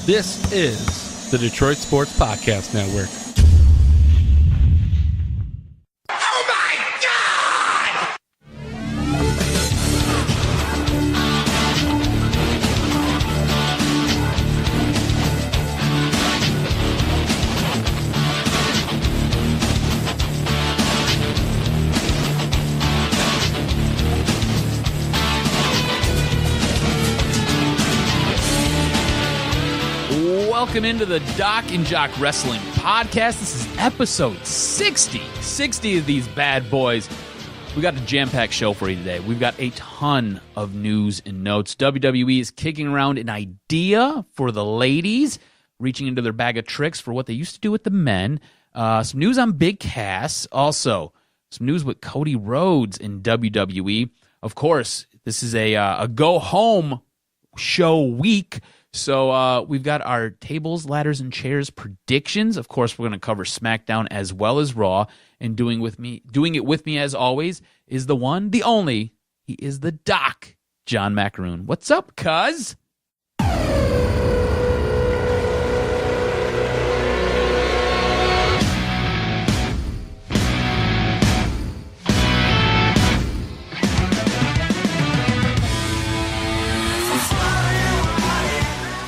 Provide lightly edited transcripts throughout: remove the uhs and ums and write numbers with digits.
This is the Detroit Sports Podcast Network. Oh my God! Welcome into the Doc and Jock Wrestling Podcast. This is episode 60. 60 of these bad boys. We got a jam-packed show for you today. We've got a ton of news and notes. WWE is kicking around an idea for the ladies, reaching into their bag of tricks for what they used to do with the men. Some news on Big Cass. Also, some news with Cody Rhodes in WWE. Of course, this is a go-home show week. So we've got our tables, ladders, and chairs predictions. Of course, we're going to cover SmackDown as well as Raw. And doing it with me as always is the one, the only. He is the Doc, John Macaroon. What's up, cuz?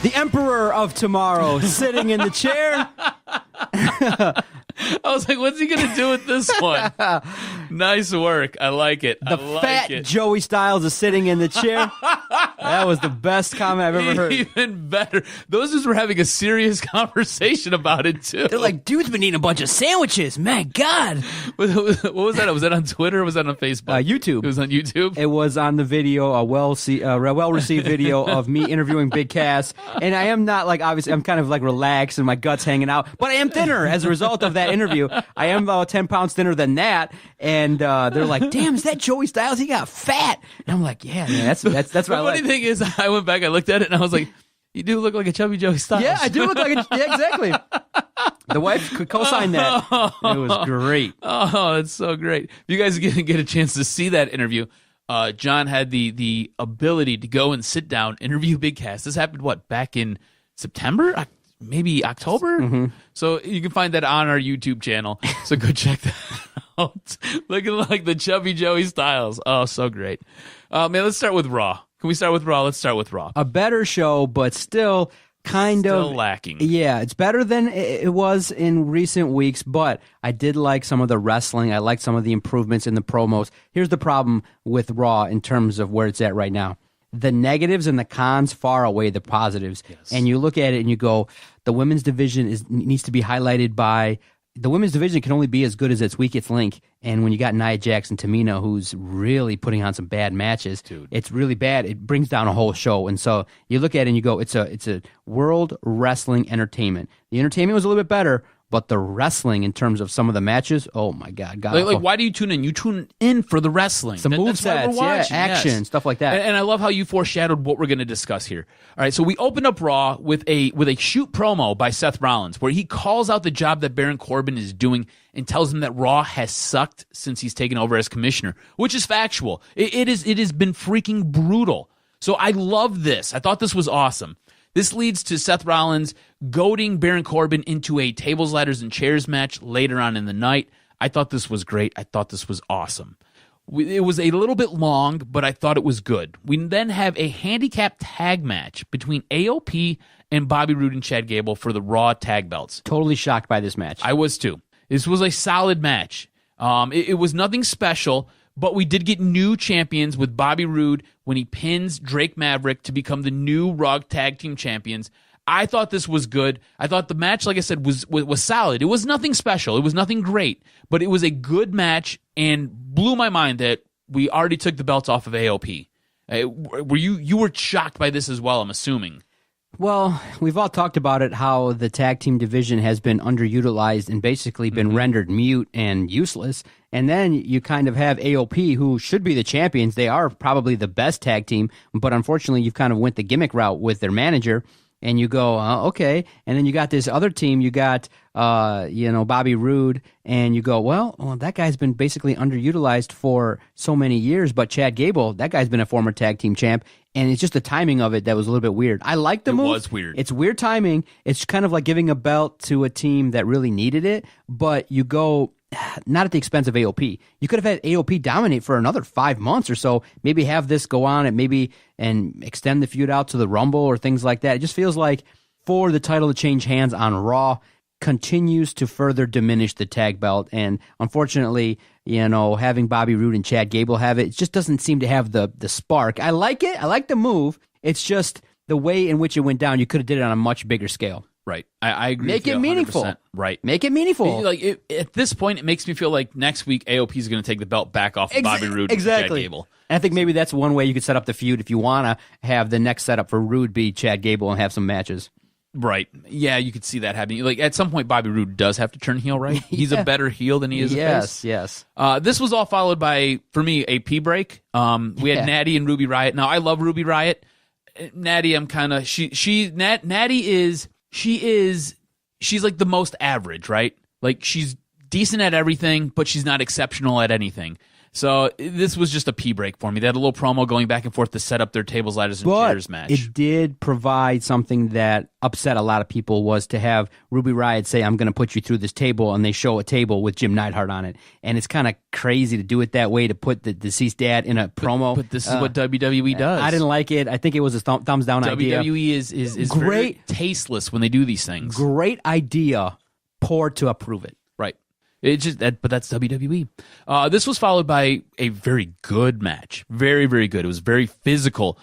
The Emperor of Tomorrow sitting in the chair. I was like, what's he going to do with this one? Nice work. I like it. The fat Joey Styles is sitting in the chair. That was the best comment I've ever heard. Even better. Those dudes were having a serious conversation about it, too. They're like, dude's been eating a bunch of sandwiches. Man, God. What was that? Was that on Twitter or was that on Facebook? YouTube. It was on YouTube? It was on the video, a well-received video of me interviewing Big Cass. And I am not like, obviously, I'm kind of like relaxed and my gut's hanging out. But I am thinner as a result of that interview. I am about 10 pounds thinner than that. And they're like, damn, is that Joey Styles? He got fat. And I'm like, yeah, man, that's what I like. The funny thing is, I went back, I looked at it, and I was like, you do look like a chubby Joey Styles. Yeah, I do look like a, yeah, exactly. The wife could co-sign that. It was great. Oh, that's so great. If you guys get a chance to see that interview, John had the ability to go and sit down, interview Big Cass. This happened, back in September? Maybe October? Mm-hmm. So you can find that on our YouTube channel. So go check that out. Looking like the chubby Joey Styles. Oh, so great. Man, let's start with Raw. Can we start with Raw? Let's start with Raw. A better show, but still still lacking. Yeah, it's better than it was in recent weeks, but I did like some of the wrestling. I liked some of the improvements in the promos. Here's the problem with Raw in terms of where it's at right now. The negatives and the cons far outweigh the positives. Yes. And you look at it and you go, the women's division needs to be highlighted by, the women's division can only be as good as its weakest link. And when you got Nia Jax and Tamina, who's really putting on some bad matches, dude, it's really bad. It brings down a whole show. And so you look at it and you go, it's a world wrestling entertainment. The entertainment was a little bit better, but the wrestling in terms of some of the matches, oh my God. Like why do you tune in? You tune in for the wrestling. Some movesets, action, stuff like that. And I love how you foreshadowed what we're going to discuss here. All right, so we opened up Raw with a shoot promo by Seth Rollins where he calls out the job that Baron Corbin is doing and tells him that Raw has sucked since he's taken over as commissioner, which is factual. It has been freaking brutal. So I love this. I thought this was awesome. This leads to Seth Rollins goading Baron Corbin into a tables, ladders, and chairs match later on in the night. I thought this was great. I thought this was awesome. It was a little bit long, but I thought it was good. We then have a handicap tag match between AOP and Bobby Roode and Chad Gable for the Raw tag belts. Totally shocked by this match. I was too. This was a solid match. It was nothing special, but we did get new champions with Bobby Roode when he pins Drake Maverick to become the new Raw Tag Team Champions. I thought this was good. I thought the match, like I said, was solid. It was nothing special. It was nothing great, but it was a good match and blew my mind that we already took the belts off of AOP. You were shocked by this as well, I'm assuming. Well, we've all talked about it, how the tag team division has been underutilized and basically been rendered mute and useless. And then you kind of have AOP, who should be the champions. They are probably the best tag team, but unfortunately you've kind of went the gimmick route with their manager. And you go, okay. And then you got this other team. You got, Bobby Roode. And you go, well, that guy's been basically underutilized for so many years. But Chad Gable, that guy's been a former tag team champ. And it's just the timing of it that was a little bit weird. I like the move. It was weird. It's weird timing. It's kind of like giving a belt to a team that really needed it. But you go, not at the expense of AOP. You could have had AOP dominate for another 5 months or so. Maybe have this go on and extend the feud out to the Rumble or things like that. It just feels like for the title to change hands on Raw continues to further diminish the tag belt. And unfortunately, having Bobby Roode and Chad Gable have it just doesn't seem to have the spark. I like it. I like the move. It's just the way in which it went down. You could have did it on a much bigger scale. Right. I agree. Make it meaningful. 100%. Right. Make it meaningful. At this point, it makes me feel like next week AOP is going to take the belt back off of Bobby Roode and Chad Gable. And I think maybe that's one way you could set up the feud if you want to have the next setup for Roode be Chad Gable and have some matches. Right. Yeah, you could see that happening. Like at some point, Bobby Roode does have to turn heel, right? He's a better heel than he is a face. Yes. This was all followed by, for me, a pee break. We had Natty and Ruby Riott. Now, I love Ruby Riott. Natty, I'm kind of Natty is she's like the most average, right? Like she's decent at everything, but she's not exceptional at anything. So this was just a pee break for me. They had a little promo going back and forth to set up their tables, ladders, and chairs match. It did provide something that upset a lot of people, was to have Ruby Riott say, I'm going to put you through this table, and they show a table with Jim Neidhart on it. And it's kind of crazy to do it that way, to put the deceased dad in a promo. But this is what WWE does. I didn't like it. I think it was a thumbs down idea. WWE is great, very tasteless when they do these things. Great idea, poor to approve it. Right. It's just that, but that's WWE. This was followed by a very good match. Very, very good. It was very physical.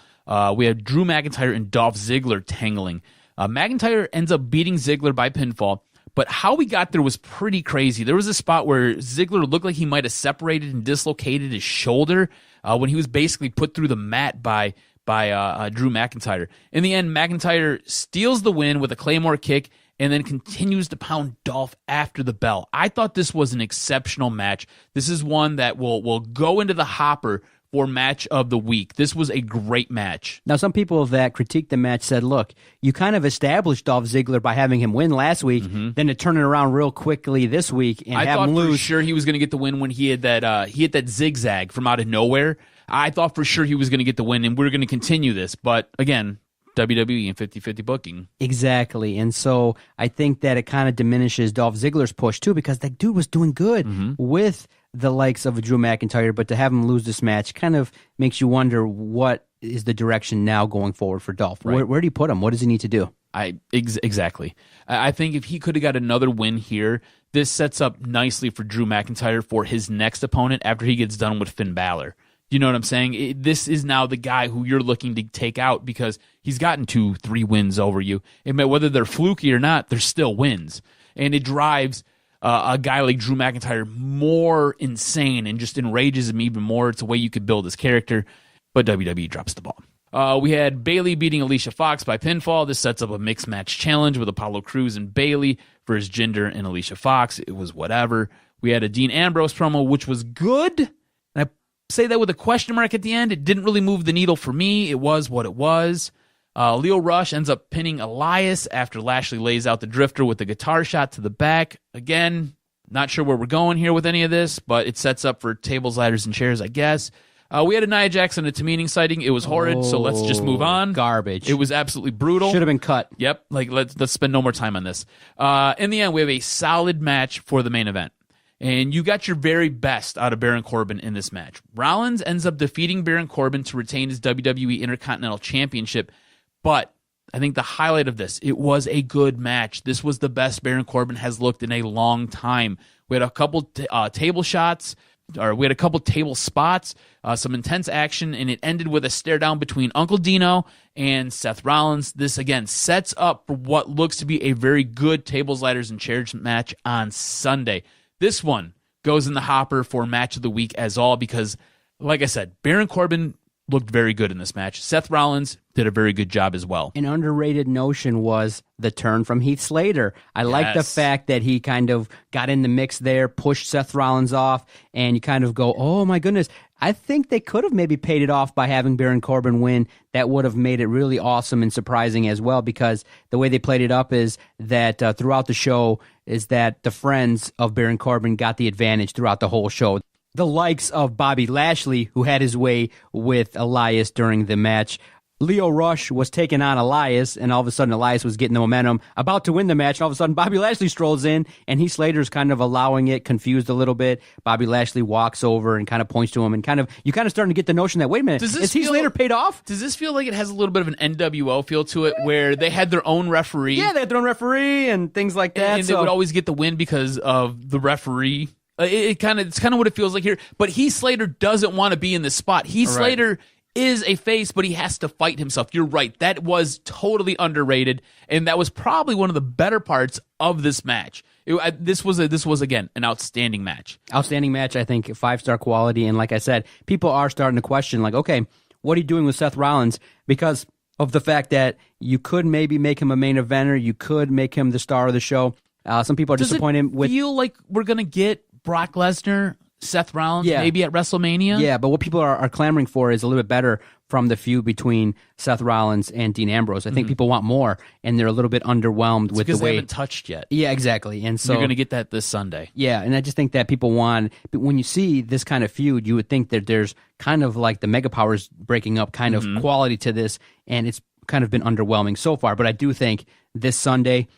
We had Drew McIntyre and Dolph Ziggler tangling. McIntyre ends up beating Ziggler by pinfall, but how we got there was pretty crazy. There was a spot where Ziggler looked like he might have separated and dislocated his shoulder when he was basically put through the mat by Drew McIntyre. In the end, McIntyre steals the win with a Claymore kick and then continues to pound Dolph after the bell. I thought this was an exceptional match. This is one that will go into the hopper for match of the week. This was a great match. Now, some people that critiqued the match said, look, you kind of established Dolph Ziggler by having him win last week, then to turn it around real quickly this week and have him lose. I thought for sure he was going to get the win when he had that zigzag from out of nowhere. I thought for sure he was going to get the win, and we are going to continue this. But again, WWE and 50-50 booking. Exactly. And so I think that it kind of diminishes Dolph Ziggler's push too, because that dude was doing good with the likes of Drew McIntyre, but to have him lose this match kind of makes you wonder what is the direction now going forward for Dolph. Right. Where do you put him? What does he need to do? Exactly. I think if he could have got another win here, this sets up nicely for Drew McIntyre for his next opponent after he gets done with Finn Balor. You know what I'm saying? This is now the guy who you're looking to take out because he's gotten 2-3 wins over you. And whether they're fluky or not, they're still wins. And it drives a guy like Drew McIntyre more insane and just enrages him even more. It's a way you could build his character. But WWE drops the ball. We had Bayley beating Alicia Fox by pinfall. This sets up a mixed match challenge with Apollo Crews and Bayley versus Jinder and Alicia Fox. It was whatever. We had a Dean Ambrose promo, which was good. And I say that with a question mark at the end. It didn't really move the needle for me. It was what it was. Leo Rush ends up pinning Elias after Lashley lays out the Drifter with the guitar shot to the back. Again, not sure where we're going here with any of this, but it sets up for tables, ladders, and chairs, I guess. We had a Nia Jax and a Tamini sighting. It was horrid, so let's just move on. Garbage. It was absolutely brutal. Should have been cut. Yep. Let's spend no more time on this. In the end, we have a solid match for the main event. And you got your very best out of Baron Corbin in this match. Rollins ends up defeating Baron Corbin to retain his WWE Intercontinental Championship. But I think the highlight of this, it was a good match. This was the best Baron Corbin has looked in a long time. We had a couple table shots, or we had a couple table spots, some intense action, and it ended with a stare down between Uncle Dino and Seth Rollins. This, again, sets up for what looks to be a very good tables, ladders, and chairs match on Sunday. This one goes in the hopper for match of the week as all because, like I said, Baron Corbin looked very good in this match. Seth Rollins did a very good job as well. An underrated notion was the turn from Heath Slater. I like the fact that he kind of got in the mix there, pushed Seth Rollins off, and you kind of go, oh my goodness. I think they could have maybe paid it off by having Baron Corbin win. That would have made it really awesome and surprising as well, because the way they played it up is that throughout the show is that the friends of Baron Corbin got the advantage throughout the whole show. The likes of Bobby Lashley, who had his way with Elias during the match. Leo Rush was taking on Elias, and all of a sudden Elias was getting the momentum, about to win the match, and all of a sudden Bobby Lashley strolls in, and Heath Slater's kind of allowing it, confused a little bit. Bobby Lashley walks over and kind of points to him, and you kind of starting to get the notion that, wait a minute, is Heath Slater paid off? Does this feel like it has a little bit of an NWO feel to it, where they had their own referee? Yeah, they had their own referee and things like that. And they would always get the win because of the referee. It's kind of what it feels like here. But Heath Slater doesn't want to be in this spot. Heath Slater is a face, but he has to fight himself. You're right. That was totally underrated, and that was probably one of the better parts of this match. This was again an outstanding match. Outstanding match, I think, 5-star quality, and like I said, people are starting to question, like, okay, what are you doing with Seth Rollins? Because of the fact that you could maybe make him a main eventer, you could make him the star of the show. Some people are disappointed with. Does it feel like we're gonna get Brock Lesnar, Seth Rollins, maybe at WrestleMania? Yeah, but what people are clamoring for is a little bit better from the feud between Seth Rollins and Dean Ambrose. I think people want more, and they're a little bit underwhelmed with the way they haven't touched yet. Yeah, exactly. And so you're going to get that this Sunday. Yeah, and I just think that people want. But when you see this kind of feud, you would think that there's kind of like the mega powers breaking up kind of quality to this, and it's kind of been underwhelming so far. But I do think this Sunday,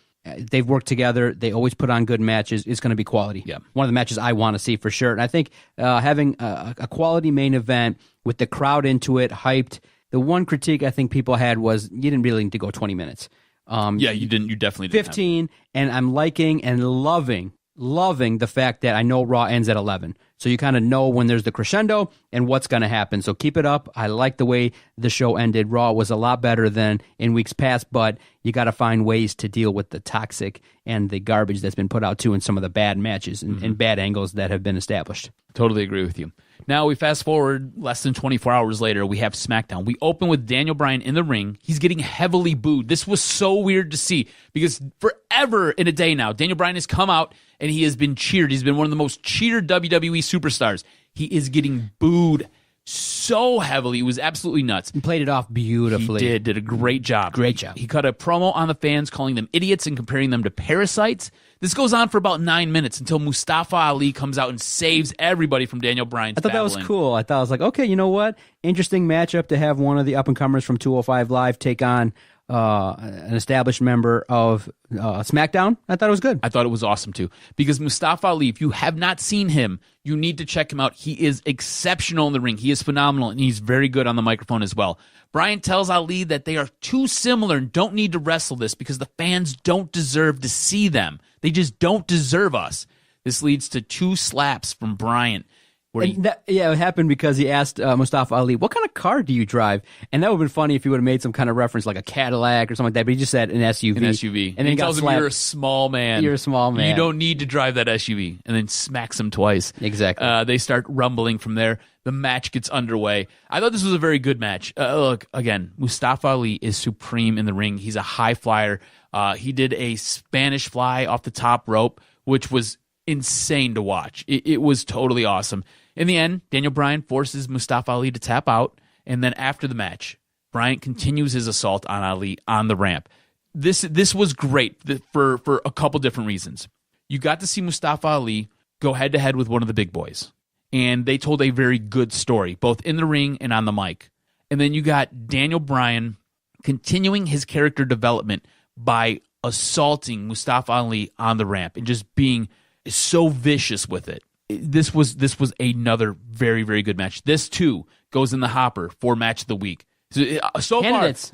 they've worked together. They always put on good matches. It's going to be quality. Yeah. One of the matches I want to see for sure. And I think having a quality main event with the crowd into it, hyped. The one critique I think people had was you didn't really need to go 20 minutes. Yeah, you didn't. You definitely didn't. 15, and I'm liking and loving the fact that I know Raw ends at 11. So you kind of know when there's the crescendo and what's going to happen. So keep it up. I like the way the show ended. Raw was a lot better than in weeks past, but you got to find ways to deal with the toxic and the garbage that's been put out too in some of the bad matches and bad angles that have been established. Totally agree with you. Now we fast forward less than 24 hours later, we have SmackDown. We open with Daniel Bryan in the ring. He's getting heavily booed. This was so weird to see because forever in a day now, Daniel Bryan has come out and he has been cheered. He's been one of the most cheered WWE superstars. He is getting booed so heavily. It was absolutely nuts. He played it off beautifully. He did a great job. Great job. He cut a promo on the fans, calling them idiots and comparing them to parasites. This goes on for about 9 minutes until Mustafa Ali comes out and saves everybody from Daniel Bryan's I thought battling. that was cool. I thought I was like, okay, you know what? Interesting matchup to have one of the up-and-comers from 205 Live take on an established member of SmackDown. I thought it was good. I thought it was awesome too. Because Mustafa Ali, if you have not seen him, you need to check him out. He is exceptional in the ring. He is phenomenal, and he's very good on the microphone as well. Bryan tells Ali that they are too similar and don't need to wrestle this because the fans don't deserve to see them. They just don't deserve us. This leads to 2 slaps from Bryan. It happened because he asked Mustafa Ali, what kind of car do you drive? And that would have been funny if he would have made some kind of reference like a Cadillac or something like that, but he just said an SUV. An SUV. And then he tells him, you're a small man. You're a small man. You don't need to drive that SUV. And then smacks him twice. Exactly. They start rumbling from there. The match gets underway. I thought this was a very good match. Look, again, Mustafa Ali is supreme in the ring. He's a high flyer. He did a Spanish fly off the top rope, which was insane to watch. It was totally awesome. In the end, Daniel Bryan forces Mustafa Ali to tap out, and then after the match, Bryan continues his assault on Ali on the ramp. This was great for a couple different reasons. You got to see Mustafa Ali go head-to-head with one of the big boys, and they told a very good story, both in the ring and on the mic. And then you got Daniel Bryan continuing his character development by assaulting Mustafa Ali on the ramp and just being so vicious with it. This was another very, very good match. This, too, goes in the hopper for Match of the Week. So far, it's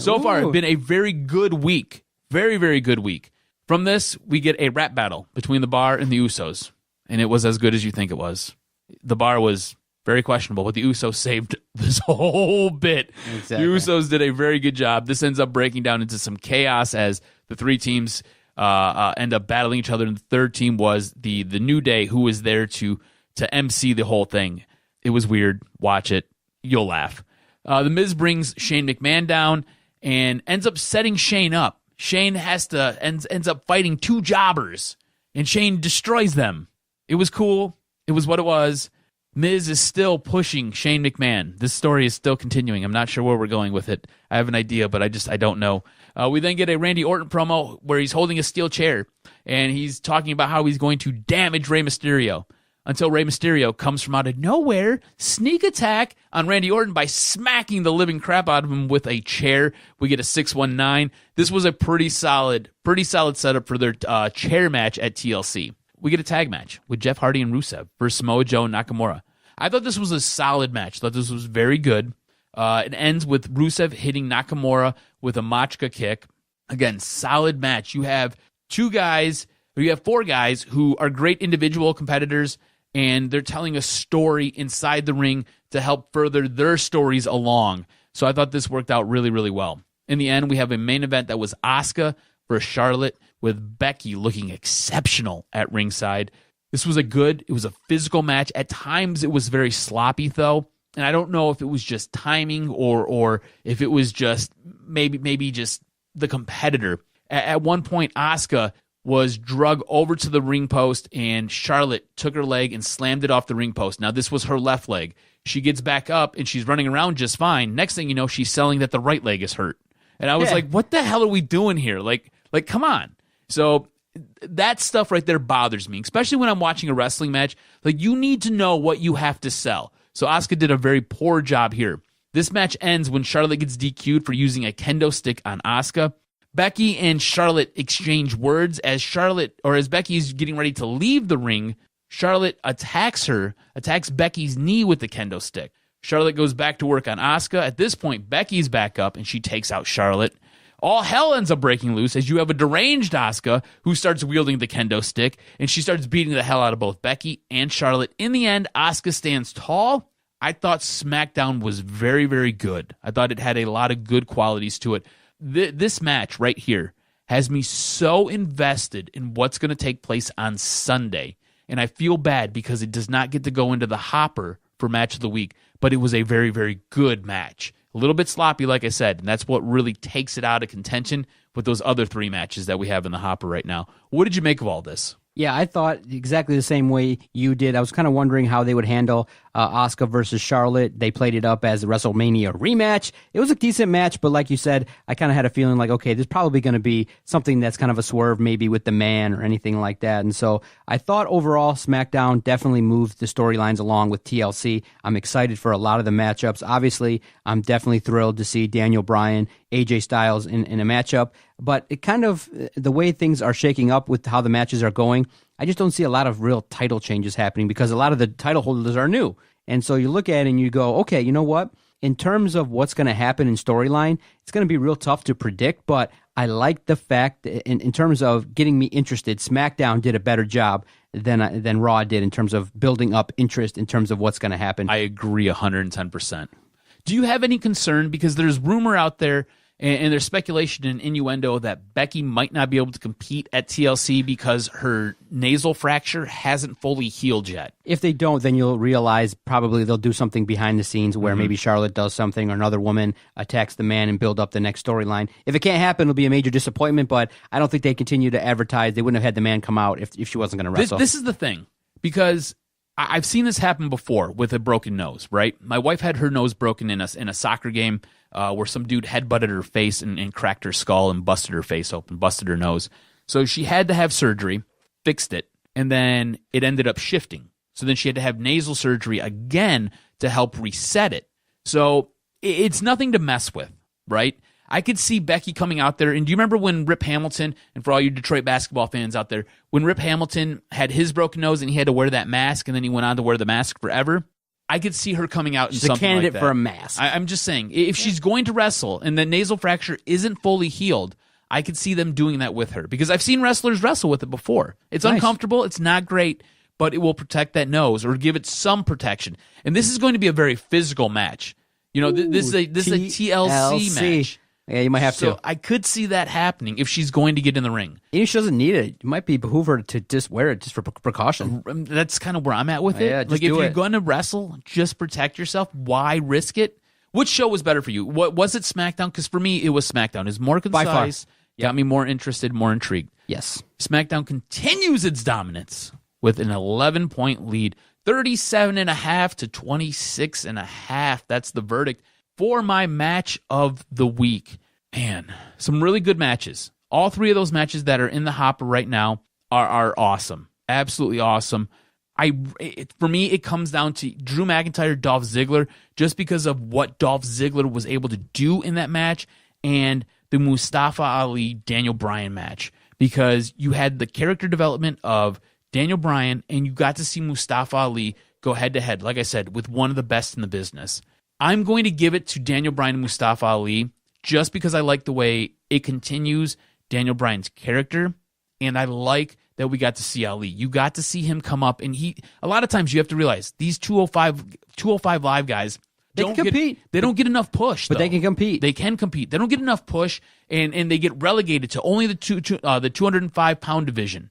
been a very good week. Very, very good week. From this, we get a rap battle between the Bar and the Usos, and it was as good as you think it was. The Bar was very questionable, but the Usos saved this whole bit. Exactly. The Usos did a very good job. This ends up breaking down into some chaos as the 3 teams end up battling each other, and the third team was the New Day, who was there to MC the whole thing. It was weird. Watch it. You'll laugh. The Miz brings Shane McMahon down and ends up setting Shane up. Shane ends up fighting 2 jobbers, and Shane destroys them. It was cool. It was what it was. Miz is still pushing Shane McMahon. This story is still continuing. I'm not sure where we're going with it. I have an idea, but I don't know. We then get a Randy Orton promo where he's holding a steel chair, and he's talking about how he's going to damage Rey Mysterio until Rey Mysterio comes from out of nowhere, sneak attack on Randy Orton by smacking the living crap out of him with a chair. We get a 619. This was a pretty solid setup for their chair match at TLC. We get a tag match with Jeff Hardy and Rusev versus Samoa Joe and Nakamura. I thought this was a solid match. I thought this was very good. It ends with Rusev hitting Nakamura with a Machka kick. Again, solid match. You have four guys who are great individual competitors, and they're telling a story inside the ring to help further their stories along. So I thought this worked out really, really well. In the end, we have a main event that was Asuka versus Charlotte, with Becky looking exceptional at ringside. This was it was a physical match. At times it was very sloppy though, and I don't know if it was just timing or if it was just maybe just the competitor. At one point, Asuka was drug over to the ring post, and Charlotte took her leg and slammed it off the ring post. Now, this was her left leg. She gets back up, and she's running around just fine. Next thing you know, she's selling that the right leg is hurt. And I was like, what the hell are we doing here? Like, come on. So that stuff right there bothers me, especially when I'm watching a wrestling match. Like, you need to know what you have to sell. So Asuka did a very poor job here. This match ends when Charlotte gets DQ'd for using a kendo stick on Asuka. Becky and Charlotte exchange words as Becky is getting ready to leave the ring. Charlotte attacks Becky's knee with the kendo stick. Charlotte goes back to work on Asuka. At this point, Becky's back up and she takes out Charlotte. All hell ends up breaking loose as you have a deranged Asuka who starts wielding the kendo stick, and she starts beating the hell out of both Becky and Charlotte. In the end, Asuka stands tall. I thought Smackdown was very, very good. I thought it had a lot of good qualities to it. This match right here has me so invested in what's going to take place on Sunday, and I feel bad because it does not get to go into the hopper for match of the week, but it was a very, very good match. A little bit sloppy, like I said, and that's what really takes it out of contention with those other three matches that we have in the hopper right now. What did you make of all this? Yeah, I thought exactly the same way you did. I was kind of wondering how they would handle Asuka versus Charlotte. They played it up as a WrestleMania rematch. It was a decent match, but like you said, I kind of had a feeling like, okay, there's probably going to be something that's kind of a swerve, maybe with the man or anything like that. And so I thought overall Smackdown definitely moved the storylines along with TLC. I'm excited for a lot of the matchups. Obviously, I'm definitely thrilled to see Daniel Bryan, AJ Styles in a matchup. But it kind of, the way things are shaking up with how the matches are going, I just don't see a lot of real title changes happening because a lot of the title holders are new. And so you look at it and you go, okay, you know what? In terms of what's going to happen in storyline, it's going to be real tough to predict, but I like the fact that in terms of getting me interested, SmackDown did a better job than Raw did in terms of building up interest in terms of what's going to happen. I agree 110%. Do you have any concern? Because there's rumor out there, and there's speculation and innuendo that Becky might not be able to compete at TLC because her nasal fracture hasn't fully healed yet. If they don't, then you'll realize probably they'll do something behind the scenes where maybe Charlotte does something or another woman attacks the man and build up the next storyline. If it can't happen, it'll be a major disappointment, but I don't think they continue to advertise. They wouldn't have had the man come out if she wasn't going to wrestle. This is the thing, because I've seen this happen before with a broken nose, right? My wife had her nose broken in a soccer game where some dude headbutted her face and cracked her skull and busted her face open, busted her nose. So she had to have surgery, fixed it, and then it ended up shifting. So then she had to have nasal surgery again to help reset it. So it's nothing to mess with, right? I could see Becky coming out there, and do you remember when Rip Hamilton, and for all you Detroit basketball fans out there, when Rip Hamilton had his broken nose and he had to wear that mask, and then he went on to wear the mask forever? I could see her coming out in something like that. She's a candidate for a mask. I'm just saying, if she's going to wrestle and the nasal fracture isn't fully healed, I could see them doing that with her, because I've seen wrestlers wrestle with it before. It's uncomfortable, it's not great, but it will protect that nose or give it some protection. And this is going to be a very physical match. You know, this is a TLC match. Yeah, you might have to. So I could see that happening if she's going to get in the ring. Even if she doesn't need it, it might be behoove her to just wear it just for precaution. That's kind of where I'm at with it. Yeah, like, if you're going to wrestle, just protect yourself. Why risk it? Which show was better for you? What was it, SmackDown? Because for me, it was SmackDown. It's more concise, got me more interested, more intrigued. Yes. SmackDown continues its dominance with an 11-point lead 37.5 to 26.5. That's the verdict for my match of the week. Man, some really good matches. All three of those matches that are in the hopper right now are awesome. Absolutely awesome. For me, it comes down to Drew McIntyre, Dolph Ziggler, just because of what Dolph Ziggler was able to do in that match, and the Mustafa Ali, Daniel Bryan match, because you had the character development of Daniel Bryan, and you got to see Mustafa Ali go head-to-head, like I said, with one of the best in the business. I'm going to give it to Daniel Bryan and Mustafa Ali just because I like the way it continues Daniel Bryan's character, and I like that we got to see Ali. You got to see him come up, and a lot of times you have to realize these 205 Live guys They can compete. They don't get enough push, but though. they can compete. They can compete. They don't get enough push, and they get relegated to only the 205-pound division.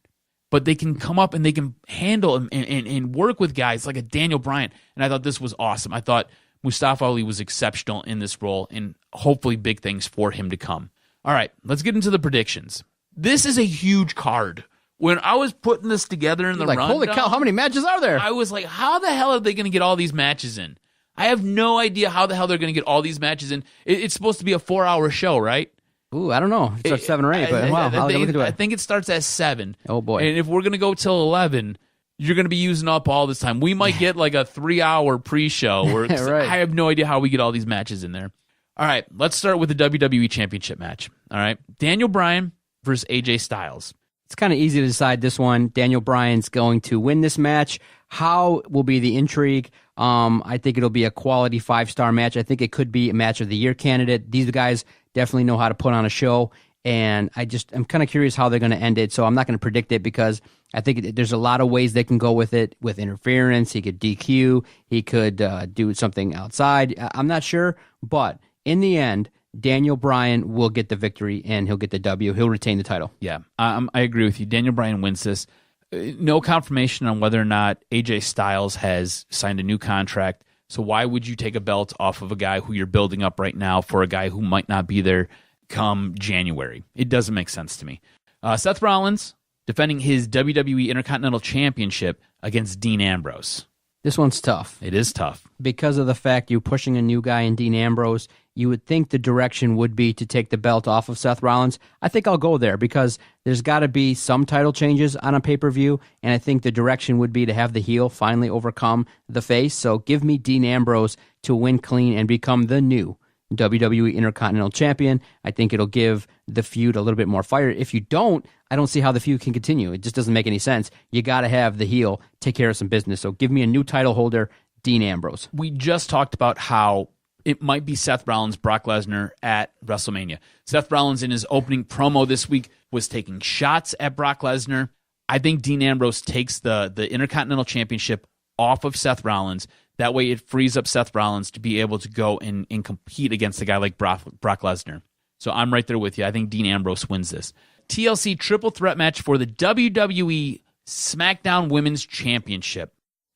But they can come up and they can handle and work with guys like a Daniel Bryan. And I thought this was awesome. I thought Mustafa Ali was exceptional in this role, and hopefully big things for him to come. All right, let's get into the predictions. This is a huge card. When I was putting this together in the rundown, holy cow, how many matches are there? I was like, how the hell are they going to get all these matches in? I have no idea how the hell they're going to get all these matches in. It's supposed to be a 4-hour show, right? Ooh, I don't know. It starts 7 or 8, but wow, how are they going to do it? I think it starts at 7. Oh, boy. And if we're going to go till 11, you're going to be using up all this time. We might get like a 3-hour pre-show. Right. I have no idea how we get all these matches in there. All right, let's start with the WWE Championship match. All right, Daniel Bryan versus AJ Styles. It's kind of easy to decide this one. Daniel Bryan's going to win this match. How will be the intrigue? I think it'll be a quality 5-star match. I think it could be a match of the year candidate. These guys definitely know how to put on a show, and I'm kind of curious how they're going to end it. So I'm not going to predict it because I think there's a lot of ways they can go with it. With interference, he could DQ, he could do something outside. I'm not sure, but in the end, Daniel Bryan will get the victory, and he'll get the W. He'll retain the title. Yeah, I agree with you. Daniel Bryan wins this. No confirmation on whether or not AJ Styles has signed a new contract. So why would you take a belt off of a guy who you're building up right now for a guy who might not be there come January? It doesn't make sense to me. Seth Rollins defending his WWE Intercontinental Championship against Dean Ambrose. This one's tough. It is tough. Because of the fact you're pushing a new guy in Dean Ambrose, you would think the direction would be to take the belt off of Seth Rollins. I think I'll go there because there's got to be some title changes on a pay-per-view, and I think the direction would be to have the heel finally overcome the face. So give me Dean Ambrose to win clean and become the new WWE Intercontinental Champion. I think it'll give the feud a little bit more fire. If you don't, I don't see how the feud can continue. It just doesn't make any sense. You got to have the heel take care of some business. So give me a new title holder, Dean Ambrose. We just talked about how it might be Seth Rollins, Brock Lesnar at WrestleMania. Seth Rollins in his opening promo this week was taking shots at Brock Lesnar. I think Dean Ambrose takes the Intercontinental Championship off of Seth Rollins. That way it frees up Seth Rollins to be able to go and compete against a guy like Brock Lesnar. So I'm right there with you. I think Dean Ambrose wins this. TLC triple threat match for the WWE SmackDown Women's Championship.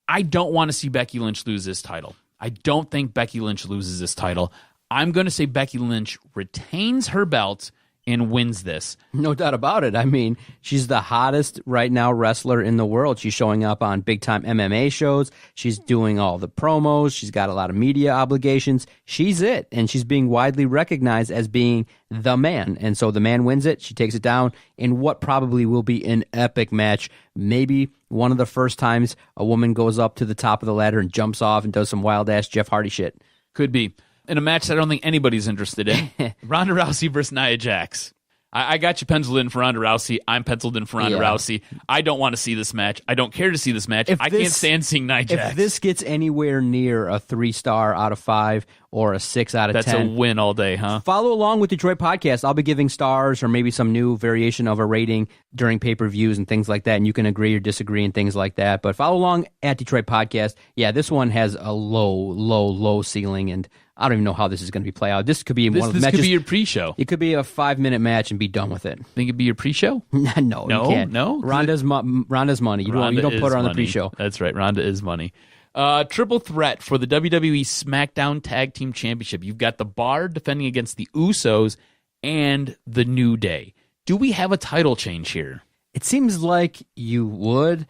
I don't want to see Becky Lynch lose this title. I don't think Becky Lynch loses this title. I'm going to say Becky Lynch retains her belt and wins this. No doubt about it. I mean, she's the hottest right now wrestler in the world. She's showing up on big-time MMA shows. She's doing all the promos. She's got a lot of media obligations. She's it, and she's being widely recognized as being the man. And so the man wins it. She takes it down in what probably will be an epic match. Maybe one of the first times a woman goes up to the top of the ladder and jumps off and does some wild-ass Jeff Hardy shit. Could be. In a match that I don't think anybody's interested in. Ronda Rousey versus Nia Jax. I got you penciled in for Ronda Rousey. I'm penciled in for Ronda Rousey. I don't want to see this match. I don't care to see this match. I can't stand seeing Nia Jax. If this gets anywhere near a 3-star out of 5 or a 6 out of 10. That's a win all day, huh? Follow along with Detroit Podcast. I'll be giving stars or maybe some new variation of a rating during pay-per-views and things like that, and you can agree or disagree and things like that. But follow along at Detroit Podcast. Yeah, this one has a low ceiling, and I don't even know how this is going to be play out. This could be one of the matches. This could be your pre-show. It could be a 5-minute match and be done with it. Think it'd be your pre-show? No, you can't. No? Ronda's money. You don't put her on the pre-show. That's right. Ronda is money. Triple threat for the WWE SmackDown Tag Team Championship. You've got the Bar defending against the Usos and the New Day. Do we have a title change here? It seems like you would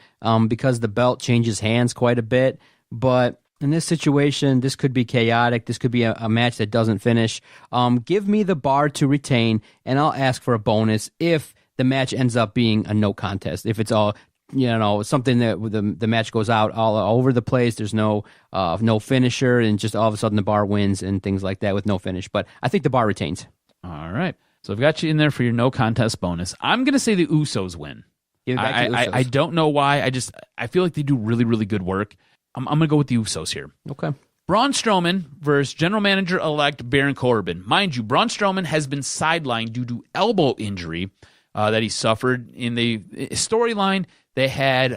because the belt changes hands quite a bit. But in this situation, this could be chaotic. This could be a match that doesn't finish. Give me the bar to retain, and I'll ask for a bonus if the match ends up being a no contest. If it's all, something that the match goes out all over the place, there's no finisher, and just all of a sudden the bar wins and things like that with no finish. But I think the bar retains. All right. So I've got you in there for your no contest bonus. I'm going to say the Usos win. Give it back to the Usos. I don't know why. I feel like they do really, really good work. I'm going to go with the Usos here. Okay. Braun Strowman versus General Manager-elect Baron Corbin. Mind you, Braun Strowman has been sidelined due to elbow injury that he suffered. In the storyline, they had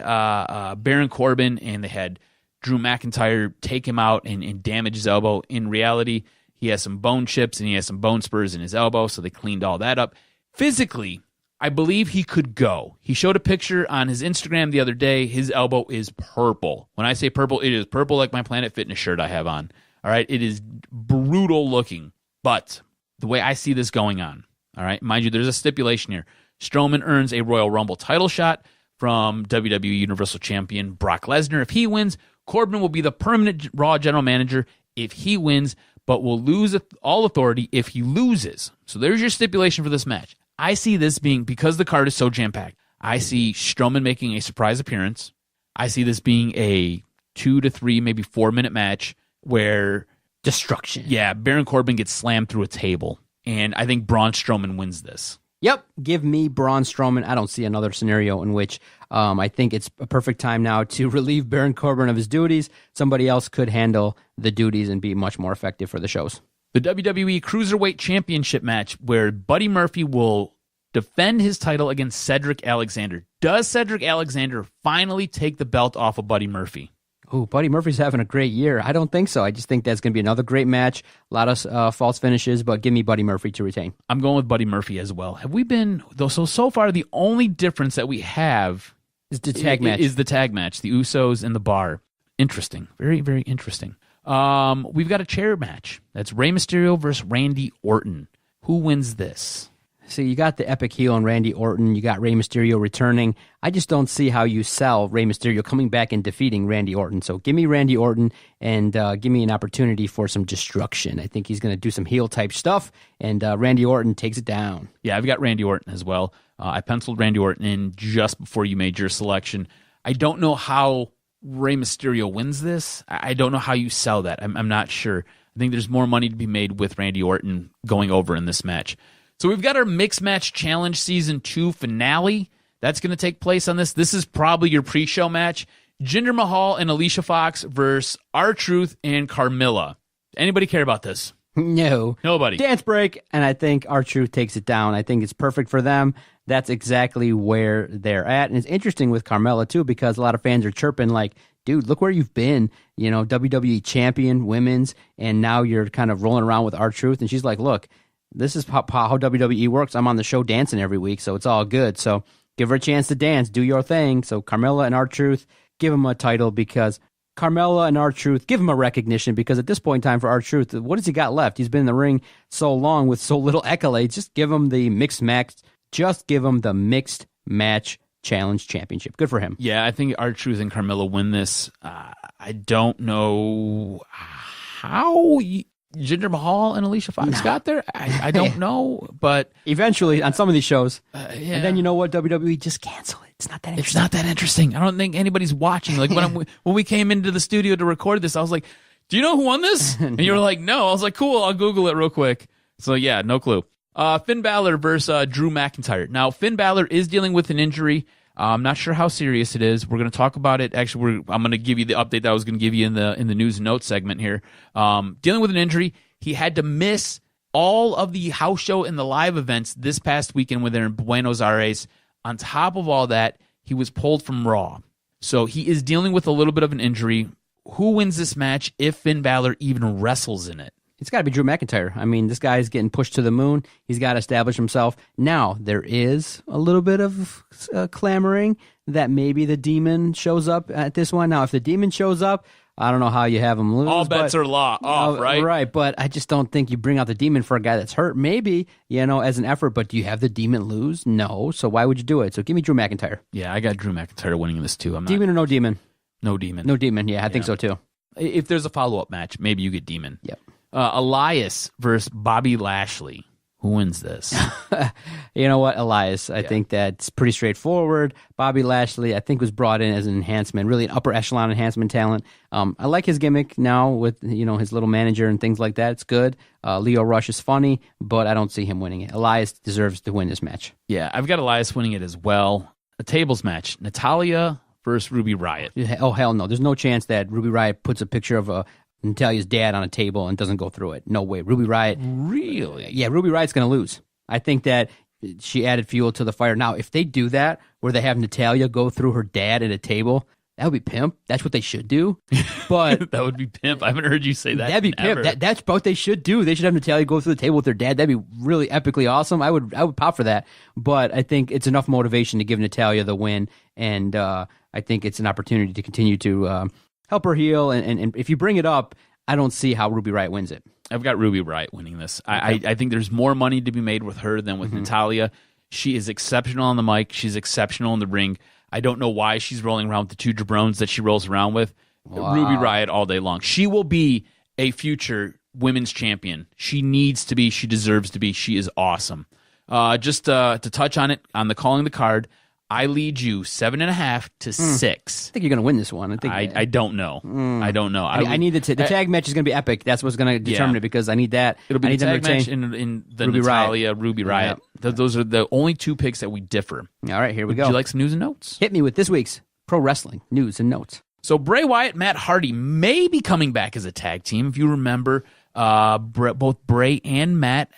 Baron Corbin and they had Drew McIntyre take him out and damage his elbow. In reality, he has some bone chips and he has some bone spurs in his elbow, so they cleaned all that up. Physically, I believe he could go. He showed a picture on his Instagram the other day. His elbow is purple. When I say purple, it is purple like my Planet Fitness shirt I have on. All right, it is brutal looking. But the way I see this going on, all right, mind you, there's a stipulation here. Strowman earns a Royal Rumble title shot from WWE Universal Champion Brock Lesnar. If he wins, Corbin will be the permanent Raw General Manager if he wins, but will lose all authority if he loses. So there's your stipulation for this match. I see this being, because the card is so jam-packed, I see Strowman making a surprise appearance. I see this being a 2 to 3, maybe 4-minute match where destruction. Yeah, Baron Corbin gets slammed through a table. And I think Braun Strowman wins this. Yep, give me Braun Strowman. I don't see another scenario in which I think it's a perfect time now to relieve Baron Corbin of his duties. Somebody else could handle the duties and be much more effective for the shows. The WWE Cruiserweight Championship match where Buddy Murphy will defend his title against Cedric Alexander. Does Cedric Alexander finally take the belt off of Buddy Murphy? Oh, Buddy Murphy's having a great year. I don't think so. I just think that's going to be another great match. A lot of false finishes, but give me Buddy Murphy to retain. I'm going with Buddy Murphy as well. Have we been, though? So far, the only difference that we have is the tag match. Is the tag match, the Usos and the Bar. Interesting. Very, very interesting. We've got a chair match. That's Rey Mysterio versus Randy Orton. Who wins this? So you got the epic heel in Randy Orton. You got Rey Mysterio returning. I just don't see how you sell Rey Mysterio coming back and defeating Randy Orton. So give me Randy Orton and give me an opportunity for some destruction. I think he's going to do some heel type stuff, and Randy Orton takes it down. Yeah, I've got Randy Orton as well. I penciled Randy Orton in just before you made your selection. I don't know how Rey Mysterio wins this. I don't know how you sell that. I'm not sure. I think there's more money to be made with Randy Orton going over in this match. So we've got our Mixed Match Challenge Season 2 finale. That's going to take place on this. This is probably your pre-show match. Jinder Mahal and Alicia Fox versus R-Truth and Carmilla. Anybody care about this? No. Nobody. Dance break, and I think R-Truth takes it down. I think it's perfect for them. That's exactly where they're at. And it's interesting with Carmella, too, because a lot of fans are chirping like, dude, look where you've been, WWE champion, women's, and now you're kind of rolling around with R-Truth. And she's like, look, this is how WWE works. I'm on the show dancing every week, so it's all good. So give her a chance to dance, do your thing. So Carmella and R-Truth, give him a title because Carmella and R-Truth, give him a recognition because at this point in time for R-Truth, what has he got left? He's been in the ring so long with so little accolades. Just give him the mixed match. Just give him the Mixed Match Challenge Championship. Good for him. Yeah, I think R-Truth and Carmella win this. I don't know how Jinder Mahal and Alicia Fox got there. I don't know, but eventually on some of these shows. Yeah. And then you know what? WWE just cancel it. It's not that interesting. It's not that interesting. I don't think anybody's watching. Like when we came into the studio to record this, I was like, "Do you know who won this?" And you were like, "No." I was like, "Cool, I'll Google it real quick." So yeah, no clue. Finn Balor versus Drew McIntyre. Now Finn Balor is dealing with an injury. I'm not sure how serious it is. We're going to talk about it. Actually, I'm going to give you the update that I was going to give you in the news and notes segment here. Dealing with an injury, he had to miss all of the house show and the live events this past weekend when they're in Buenos Aires. On top of all that, he was pulled from Raw. So he is dealing with a little bit of an injury. Who wins this match if Finn Balor even wrestles in it? It's got to be Drew McIntyre. I mean, this guy is getting pushed to the moon. He's got to establish himself. Now, there is a little bit of clamoring that maybe the Demon shows up at this one. Now, if the Demon shows up, I don't know how you have him lose. All bets are off, right? Right, but I just don't think you bring out the Demon for a guy that's hurt. Maybe, as an effort, but do you have the Demon lose? No, so why would you do it? So give me Drew McIntyre. Yeah, I got Drew McIntyre winning this too. Demon or no Demon? No Demon. No Demon, yeah, I think so too. If there's a follow-up match, maybe you get Demon. Yep. Elias versus Bobby Lashley. Who wins this? You know what, Elias? I think that's pretty straightforward. Bobby Lashley, I think, was brought in as an enhancement, really an upper echelon enhancement talent. I like his gimmick now with his little manager and things like that. It's good. Leo Rush is funny, but I don't see him winning it. Elias deserves to win this match. Yeah, I've got Elias winning it as well. A tables match: Natalya versus Ruby Riott. Oh hell no! There's no chance that Ruby Riott puts a picture of Natalia's dad on a table and doesn't go through it. No way. Would Really? Yeah, Ruby Riott's going to lose. I think that she added fuel to the fire. Now, if they do that, where they have Natalya go through her dad at a table, that would be pimp. That's what they should do. But that would be pimp. I haven't heard you say that. That'd be pimp. That's what they should do. They should have Natalya go through the table with their dad. That'd be really epically awesome. I would pop for that. But I think it's enough motivation to give Natalya the win, and I think it's an opportunity to continue to help her heal. And if you bring it up, I don't see how Ruby Riott wins it. I've got Ruby Riott winning this. I think there's more money to be made with her than with Natalya. She is exceptional on the mic. She's exceptional in the ring. I don't know why she's rolling around with the two jabrones that she rolls around with. Wow. Ruby Riott all day long. She will be a future women's champion. She needs to be. She deserves to be. She is awesome. Just to touch on it, on the calling the card, I lead you 7.5 to 6. I think you're going to win this one. I don't know. I don't know. I need the tag match is going to be epic. That's what's going to determine it because I need that. It'll be the tag match in the Ruby Natalya, Ruby Riott. Yeah. Those are the only two picks that we differ. All right, here we go. Would you like some news and notes? Hit me with this week's pro wrestling news and notes. So Bray Wyatt, Matt Hardy may be coming back as a tag team. If you remember, both Bray and Matt,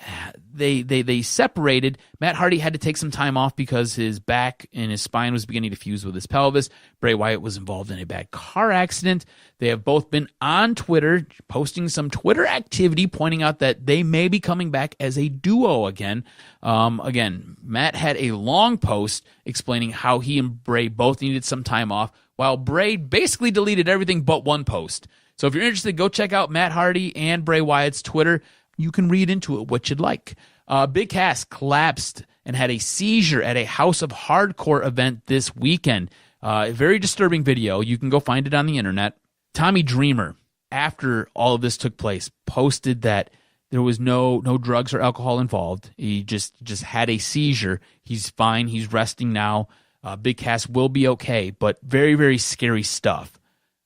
they separated. Matt Hardy had to take some time off because his back and his spine was beginning to fuse with his pelvis. Bray Wyatt was involved in a bad car accident. They have both been on Twitter, posting some Twitter activity, pointing out that they may be coming back as a duo again. Matt had a long post explaining how he and Bray both needed some time off, while Bray basically deleted everything but one post. So if you're interested, go check out Matt Hardy and Bray Wyatt's Twitter. You can read into it what you'd like. Big Cass collapsed and had a seizure at a House of Hardcore event this weekend. A very disturbing video. You can go find it on the internet. Tommy Dreamer, after all of this took place, posted that there was no drugs or alcohol involved. He just had a seizure. He's fine. He's resting now. Big Cass will be okay, but very, very scary stuff.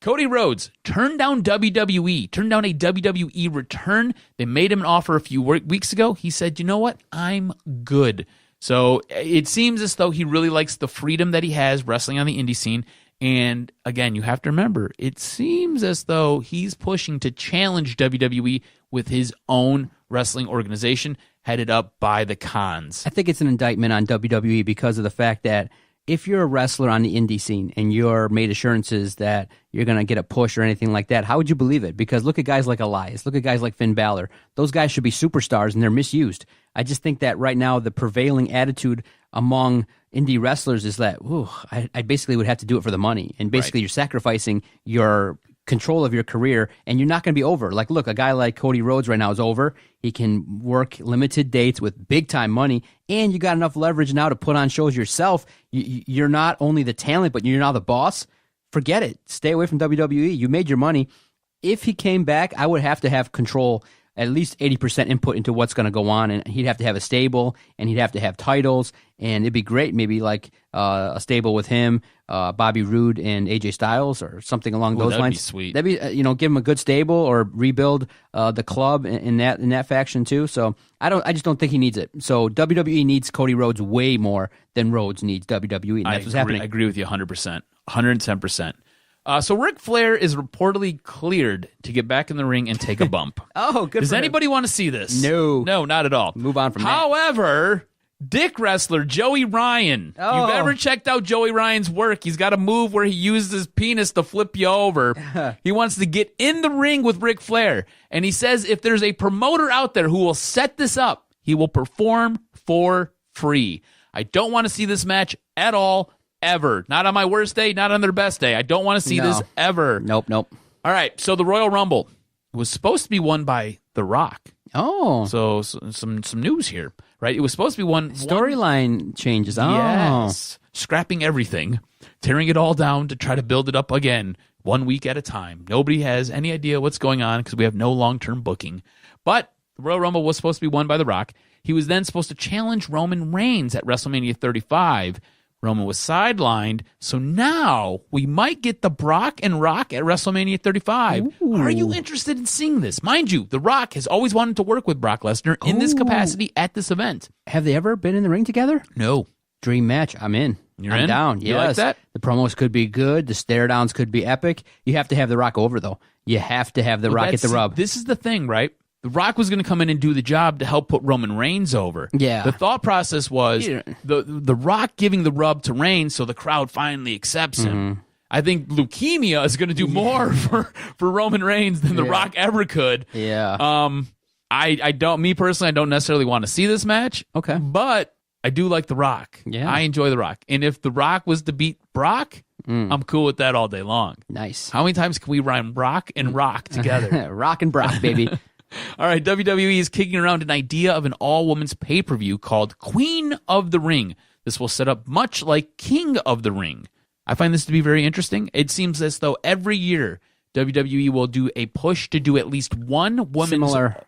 Cody Rhodes turned down WWE, turned down a WWE return. They made him an offer a few weeks ago. He said, you know what? I'm good. So it seems as though he really likes the freedom that he has wrestling on the indie scene. And again, you have to remember, it seems as though he's pushing to challenge WWE with his own wrestling organization headed up by the Khans. I think it's an indictment on WWE because of the fact that if you're a wrestler on the indie scene and you're made assurances that you're going to get a push or anything like that, how would you believe it? Because look at guys like Elias, look at guys like Finn Balor. Those guys should be superstars and they're misused. I just think that right now the prevailing attitude among indie wrestlers is that, I basically would have to do it for the money. And basically You're sacrificing your control of your career and you're not going to be over. Like, look, a guy like Cody Rhodes right now is over. He can work limited dates with big time money and you got enough leverage now to put on shows yourself. You're not only the talent, but you're now the boss. Forget it. Stay away from WWE. You made your money. If he came back, I would have to have control, at least 80% input into what's going to go on, and he'd have to have a stable, and he'd have to have titles, and it'd be great, maybe like a stable with him, Bobby Roode and AJ Styles, or something along those lines. That'd be sweet. That'd be, give him a good stable, or rebuild the club in that faction too. So I just don't think he needs it. So WWE needs Cody Rhodes way more than Rhodes needs WWE. And that's what's happening. I agree with you 100%, 110%. So Ric Flair is reportedly cleared to get back in the ring and take a bump. Oh, good. Does anybody want to see this? No, not at all. Move on from that. However, Dick wrestler Joey Ryan. If you've ever checked out Joey Ryan's work, he's got a move where he uses his penis to flip you over. He wants to get in the ring with Ric Flair, and he says if there's a promoter out there who will set this up, he will perform for free. I don't want to see this match at all. Ever. Not on my worst day, not on their best day. I don't want to see this ever. Nope. All right, so the Royal Rumble was supposed to be won by The Rock. Oh. So some news here, right? It was supposed to be one Storyline changes. Oh. Yes. Scrapping everything, tearing it all down to try to build it up again 1 week at a time. Nobody has any idea what's going on because we have no long-term booking. But the Royal Rumble was supposed to be won by The Rock. He was then supposed to challenge Roman Reigns at WrestleMania 35. Roman was sidelined, so now we might get the Brock and Rock at WrestleMania 35. Ooh. Are you interested in seeing this? Mind you, The Rock has always wanted to work with Brock Lesnar in this capacity at this event. Have they ever been in the ring together? No. Dream match. I'm in. You're I'm in? down. You Yes. like that? The promos could be good. The stare downs could be epic. You have to have The Rock over, though. You have to have The Rock at the rub. This is the thing, right? The Rock was going to come in and do the job to help put Roman Reigns over. Yeah. The thought process was Yeah. the Rock giving the rub to Reigns so the crowd finally accepts him. I think leukemia is going to do more for Roman Reigns than The Rock ever could. Yeah. I don't, me personally, I don't necessarily want to see this match. Okay. But I do like The Rock. Yeah. I enjoy The Rock. And if The Rock was to beat Brock, I'm cool with that all day long. Nice. How many times can we rhyme Brock and Rock together? Rock and Brock, baby. All right, WWE is kicking around an idea of an all-women's pay-per-view called Queen of the Ring. This will set up much like King of the Ring. I find this to be very interesting. It seems as though every year WWE will do a push to do at least one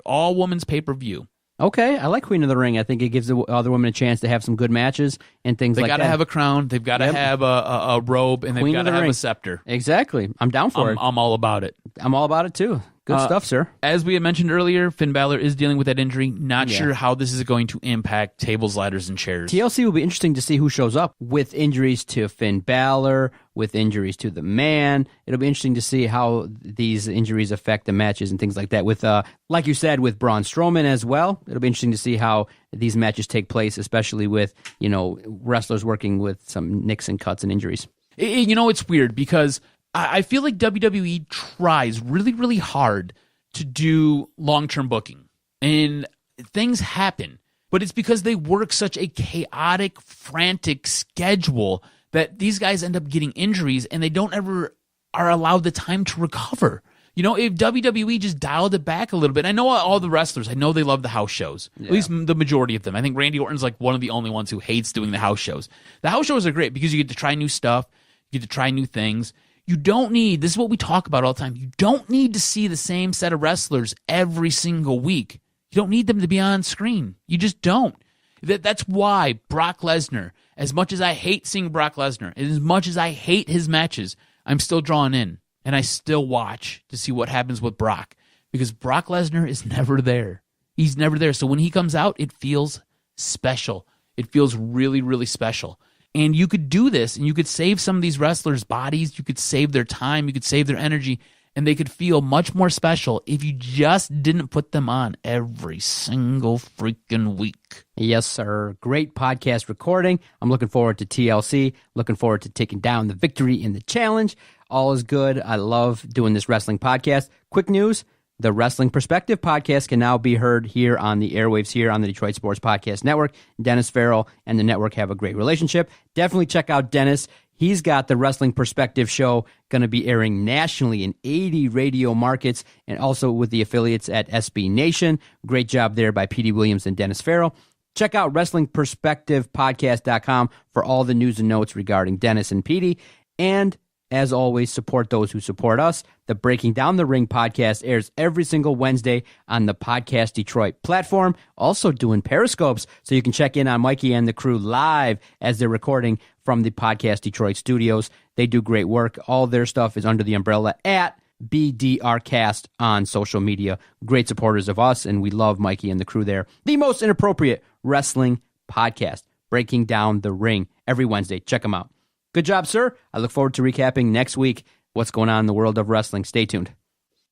all-women's pay-per-view. Okay, I like Queen of the Ring. I think it gives the other women a chance to have some good matches and things They like that. got to have a crown, they've got to have a robe, and Queen they've of got the to have Ring. a scepter. Exactly. I'm down for it. I'm all about it. I'm all about it, too. Good stuff, sir. As we had mentioned earlier, Finn Balor is dealing with that injury. Not sure how this is going to impact tables, ladders, and chairs. TLC will be interesting to see who shows up with injuries to Finn Balor, with injuries to the Man. It'll be interesting to see how these injuries affect the matches and things like that. With, like you said, with Braun Strowman as well. It'll be interesting to see how these matches take place, especially with, wrestlers working with some nicks and cuts and injuries. It's weird because I feel like WWE tries really, really hard to do long-term booking. And things happen. But it's because they work such a chaotic, frantic schedule that these guys end up getting injuries and they don't ever are allowed the time to recover. If WWE just dialed it back a little bit. I know all the wrestlers, I know they love the house shows. At least the majority of them. I think Randy Orton's like one of the only ones who hates doing the house shows. The house shows are great because you get to try new stuff. You get to try new things. You don't need, this is what we talk about all the time, you don't need to see the same set of wrestlers every single week. You don't need them to be on screen. You just don't. That's why Brock Lesnar, as much as I hate seeing Brock Lesnar, and as much as I hate his matches, I'm still drawn in, and I still watch to see what happens with Brock, because Brock Lesnar is never there. He's never there. So when he comes out, it feels special. It feels really, really special. And you could do this, and you could save some of these wrestlers' bodies. You could save their time. You could save their energy, and they could feel much more special if you just didn't put them on every single freaking week. Yes, sir. Great podcast recording. I'm looking forward to TLC. Looking forward to taking down the victory in the challenge. All is good. I love doing this wrestling podcast. Quick news. The Wrestling Perspective podcast can now be heard here on the airwaves here on the Detroit Sports Podcast Network. Dennis Farrell and the network have a great relationship. Definitely check out Dennis. He's got the Wrestling Perspective show going to be airing nationally in 80 radio markets and also with the affiliates at SB Nation. Great job there by P.D. Williams and Dennis Farrell. Check out WrestlingPerspectivePodcast.com for all the news and notes regarding Dennis and P.D. And as always, support those who support us. The Breaking Down the Ring podcast airs every single Wednesday on the Podcast Detroit platform. Also doing Periscopes, so you can check in on Mikey and the crew live as they're recording from the Podcast Detroit studios. They do great work. All their stuff is under the umbrella at BDRcast on social media. Great supporters of us, and we love Mikey and the crew there. The most inappropriate wrestling podcast, Breaking Down the Ring, every Wednesday. Check them out. Good job, sir. I look forward to recapping next week what's going on in the world of wrestling. Stay tuned.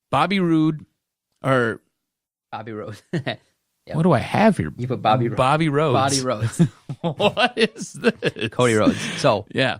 Bobby Roode. Yep. What do I have here? You put Bobby Rhodes. Bobby Rhodes. Bobby Rhodes. What is this? Cody Rhodes. So, Yeah.